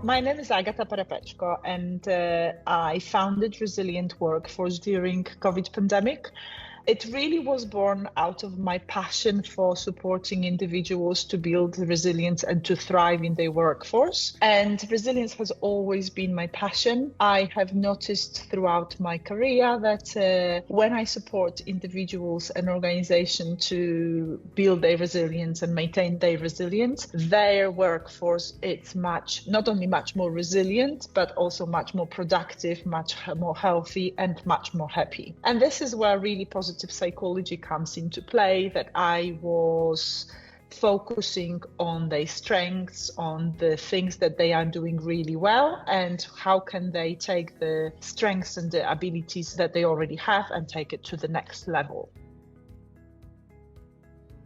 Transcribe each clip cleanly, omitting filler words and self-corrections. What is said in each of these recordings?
My name is Agata Perepeczko, and I founded Resilient Workforce during COVID pandemic. It really was born out of my passion for supporting individuals to build resilience and to thrive in their workforce. And resilience has always been my passion. I have noticed throughout my career that when I support individuals and organizations to build their resilience and maintain their resilience, their workforce is not only much more resilient, but also much more productive, much more healthy, and much more happy. And this is where really positive psychology comes into play, that I was focusing on their strengths, on the things that they are doing really well, and how can they take the strengths and the abilities that they already have and take it to the next level.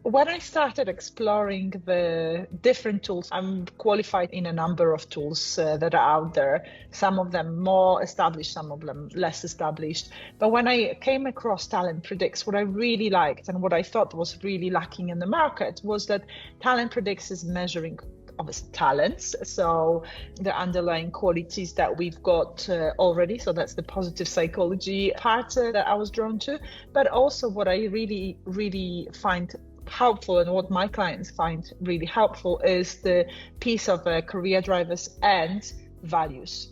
When I started exploring the different tools, I'm qualified in a number of tools that are out there, some of them more established, some of them less established. But when I came across TalentPredix, what I really liked and what I thought was really lacking in the market was that TalentPredix is measuring obviously talents, so the underlying qualities that we've got already, so that's the positive psychology part that I was drawn to. But also what I really find helpful and what my clients find really helpful is the piece of career drivers and values.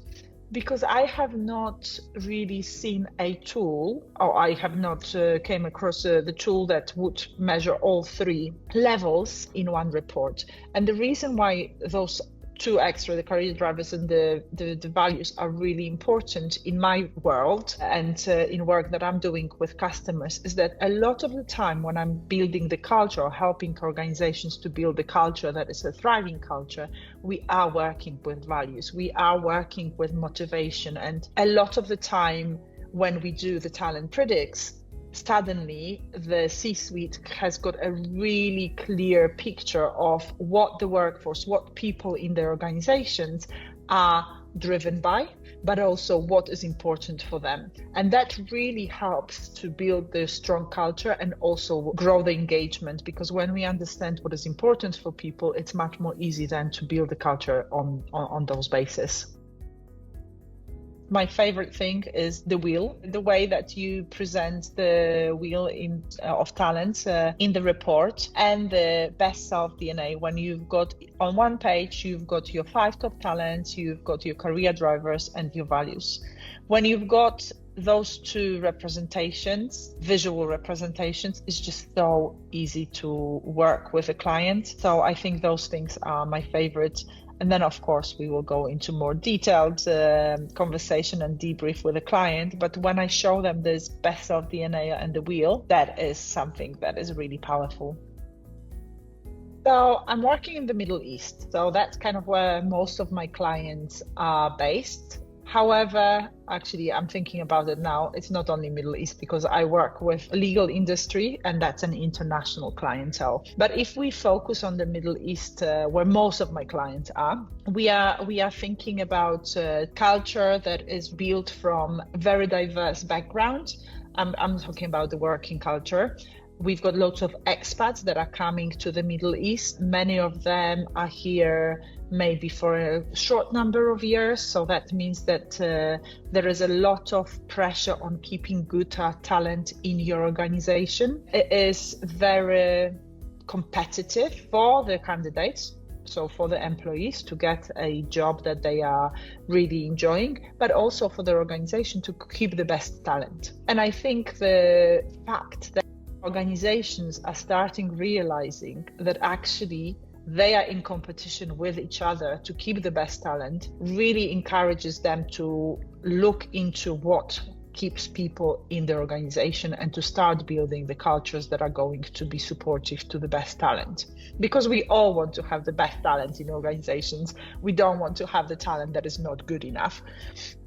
Because I have not really seen a tool, or I have not came across the tool that would measure all three levels in one report. And the reason why those two extra, the career drivers and the values, are really important in my world and in work that I'm doing with customers is that a lot of the time when I'm building the culture or helping organizations to build a culture that is a thriving culture, we are working with values, we are working with motivation. And a lot of the time when we do the TalentPredix, suddenly the C-suite has got a really clear picture of what the workforce, what people in their organizations are driven by, but also what is important for them. And that really helps to build the strong culture and also grow the engagement, because when we understand what is important for people, it's much more easy then to build the culture on those bases. My favorite thing is the wheel, the way that you present the wheel of talents in the report, and the best self DNA. When you've got on one page, you've got your 5 top talents, you've got your career drivers and your values. When you've got those two representations, visual representations, it's just so easy to work with a client. So I think those things are my favorite. And then, of course, we will go into more detailed conversation and debrief with the client. But when I show them this best self DNA and the wheel, that is something that is really powerful. So I'm working in the Middle East. So that's kind of where most of my clients are based. However, actually, I'm thinking about it now. It's not only Middle East, because I work with legal industry and that's an international clientele. But if we focus on the Middle East, where most of my clients are, we are thinking about culture that is built from very diverse background. I'm talking about the working culture. We've got lots of expats that are coming to the Middle East. Many of them are here maybe for a short number of years. So that means that there is a lot of pressure on keeping good talent in your organization. It is very competitive for the candidates, so for the employees to get a job that they are really enjoying, but also for the organization to keep the best talent. And I think the fact that organizations are starting realizing that actually they are in competition with each other to keep the best talent really encourages them to look into what keeps people in the organization and to start building the cultures that are going to be supportive to the best talent. Because we all want to have the best talent in organizations. We don't want to have the talent that is not good enough.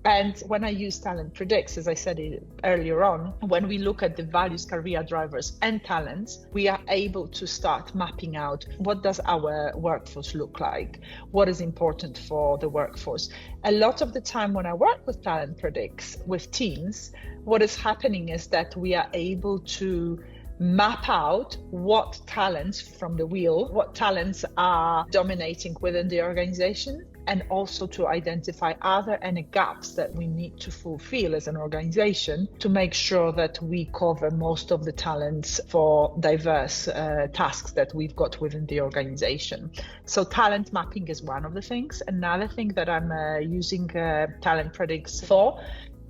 And when I use TalentPredix, as I said earlier on, when we look at the values, career drivers and talents, we are able to start mapping out what does our workforce look like, what is important for the workforce. A lot of the time when I work with TalentPredix, with teams, what is happening is that we are able to map out what talents from the wheel, what talents are dominating within the organization, and also to identify are there any gaps that we need to fulfill as an organization to make sure that we cover most of the talents for diverse tasks that we've got within the organization. So talent mapping is one of the things. Another thing that I'm using TalentPredix for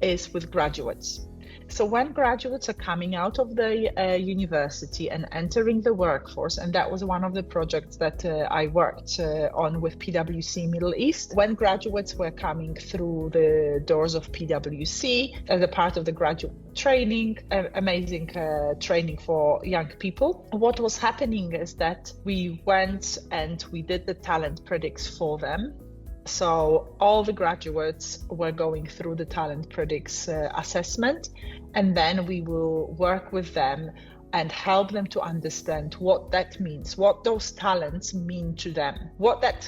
is with graduates. So when graduates are coming out of the university and entering the workforce, and that was one of the projects that I worked on with PwC Middle East, when graduates were coming through the doors of PwC as a part of the graduate training, amazing training for young people, what was happening is that we went and we did the TalentPredix for them. So all the graduates were going through the TalentPredix assessment, and then we will work with them and help them to understand what that means, what those talents mean to them, what that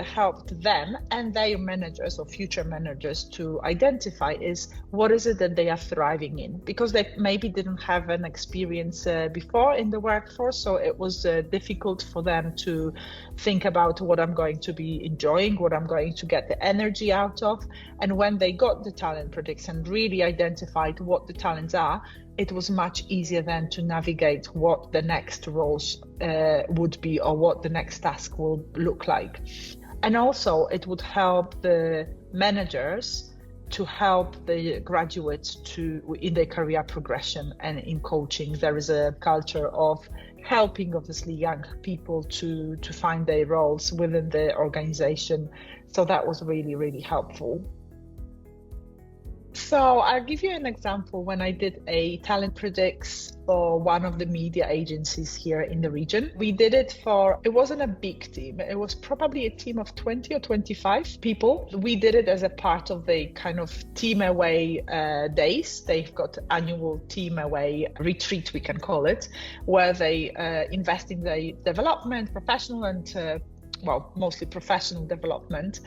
helped them and their managers or future managers to identify is what is it that they are thriving in, because they maybe didn't have an experience before in the workforce, so it was difficult for them to think about what I'm going to be enjoying, what I'm going to get the energy out of. And when they got the TalentPredix and really identified what the talents are, it was much easier then to navigate what the next roles would be or what the next task will look like. And also it would help the managers to help the graduates in their career progression and in coaching. There is a culture of helping obviously young people to find their roles within the organization. So that was really, really helpful. So I'll give you an example. When I did a TalentPredix for one of the media agencies here in the region, we did it it wasn't a big team. It was probably a team of 20 or 25 people. We did it as a part of the kind of team away days. They've got annual team away retreat, we can call it, where they invest in their development, professional and mostly professional development.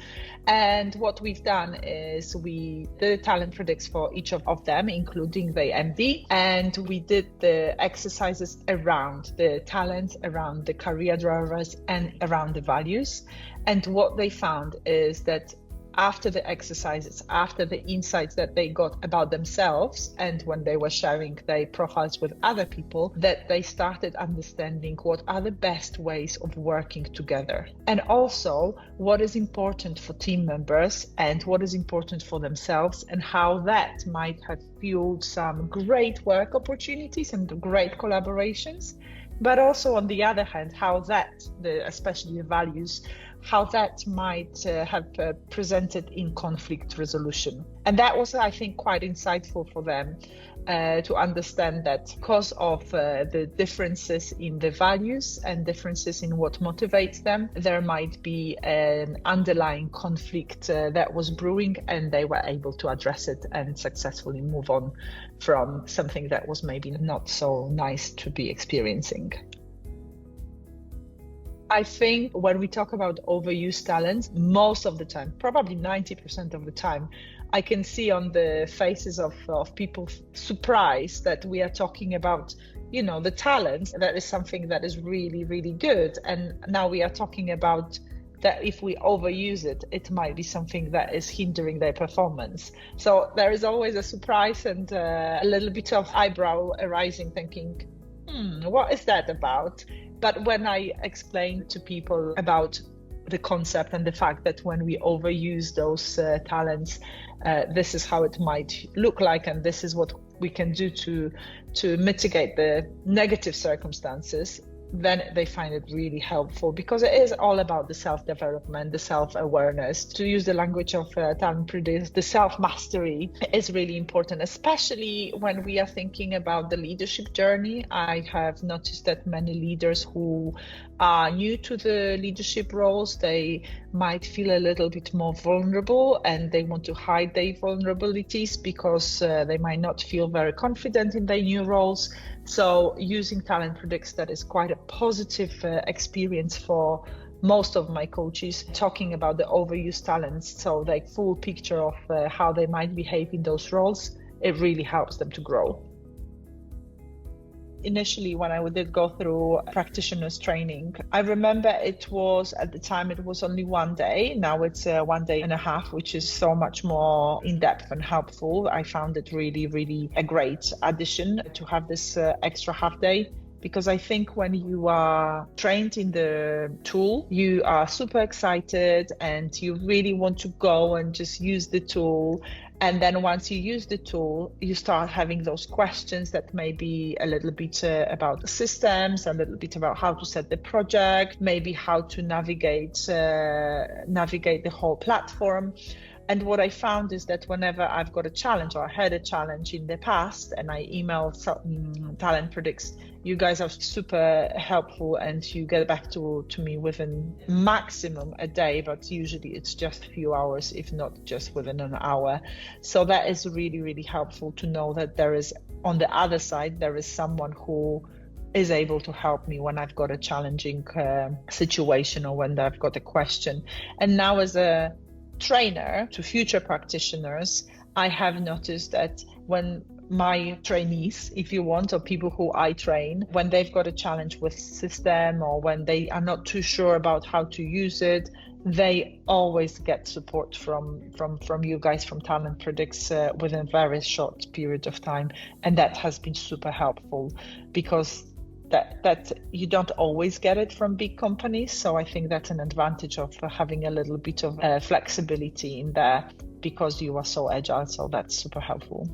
And what we've done is we did TalentPredix for each of them, including the MD, and we did the exercises around the talents, around the career drivers, and around the values. And what they found is that after the exercises, after the insights that they got about themselves, and when they were sharing their profiles with other people, that they started understanding what are the best ways of working together. And also what is important for team members and what is important for themselves, and how that might have fueled some great work opportunities and great collaborations. But also on the other hand, how that, especially the values, how that might have presented in conflict resolution. And that was, I think, quite insightful for them to understand that because of the differences in the values and differences in what motivates them, there might be an underlying conflict that was brewing, and they were able to address it and successfully move on from something that was maybe not so nice to be experiencing. I think when we talk about overused talents, most of the time, probably 90% of the time, I can see on the faces of people surprised that we are talking about, the talents. That is something that is really, really good. And now we are talking about that if we overuse it, it might be something that is hindering their performance. So there is always a surprise and a little bit of eyebrow arising, thinking, what is that about? But when I explain to people about the concept and the fact that when we overuse those talents, this is how it might look like, and this is what we can do to mitigate the negative circumstances, then they find it really helpful, because it is all about the self-development, the self-awareness. To use the language of TalentPredix, the self-mastery is really important, especially when we are thinking about the leadership journey. I have noticed that many leaders who are new to the leadership roles, they might feel a little bit more vulnerable, and they want to hide their vulnerabilities because they might not feel very confident in their new roles. So using TalentPredix, that is quite a positive experience for most of my coaches, talking about the overused talents, so the full picture of how they might behave in those roles. It really helps them to grow. initially when I did go through practitioners training, I remember at the time it was only one day. Now it's 1 day and a half, which is so much more in-depth and helpful. I found it really, really a great addition to have this extra half day. Because I think when you are trained in the tool, you are super excited and you really want to go and just use the tool. And then once you use the tool, you start having those questions that may be a little bit about the systems, a little bit about how to set the project, maybe how to navigate the whole platform. And what I found is that whenever I've got a challenge or I had a challenge in the past and I emailed TalentPredix, you guys are super helpful and you get back to me within maximum a day, but usually it's just a few hours, if not just within an hour. So that is really, really helpful to know that there is, on the other side, there is someone who is able to help me when I've got a challenging situation or when I've got a question. And now as a trainer to future practitioners, I have noticed that when my trainees, if you want, or people who I train, when they've got a challenge with system or when they are not too sure about how to use it, they always get support from you guys from TalentPredix within a very short period of time. And that has been super helpful because that you don't always get it from big companies. So I think that's an advantage of having a little bit of flexibility in there because you are so agile. So that's super helpful.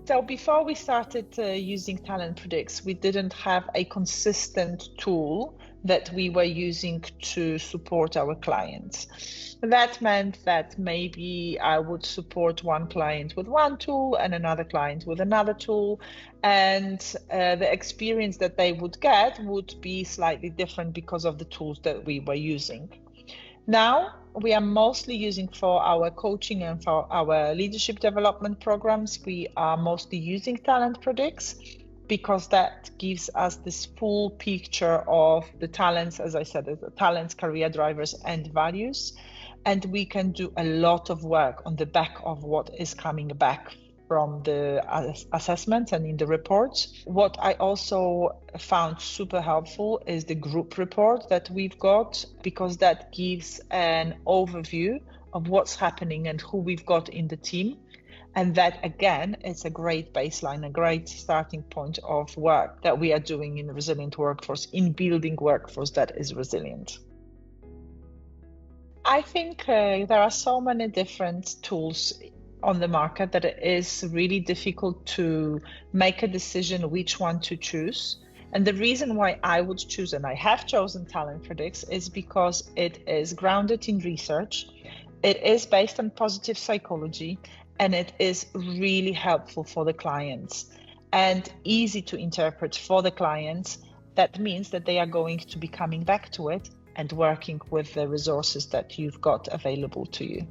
So before we started using TalentPredix, we didn't have a consistent tool that we were using to support our clients. That meant that maybe I would support one client with one tool and another client with another tool. And the experience that they would get would be slightly different because of the tools that we were using. Now, we are mostly using for our coaching and for our leadership development programs. We are mostly using TalentPredix because that gives us this full picture of the talents, as I said, the talents, career drivers, and values. And we can do a lot of work on the back of what is coming back from the assessment and in the reports. What I also found super helpful is the group report that we've got, because that gives an overview of what's happening and who we've got in the team. And that, again, is a great baseline, a great starting point of work that we are doing in Resilient Workforce, in building workforce that is resilient. I think there are so many different tools on the market that it is really difficult to make a decision which one to choose. And the reason why I would choose, and I have chosen TalentPredix, is because it is grounded in research, it is based on positive psychology, and it is really helpful for the clients and easy to interpret for the clients. That means that they are going to be coming back to it and working with the resources that you've got available to you.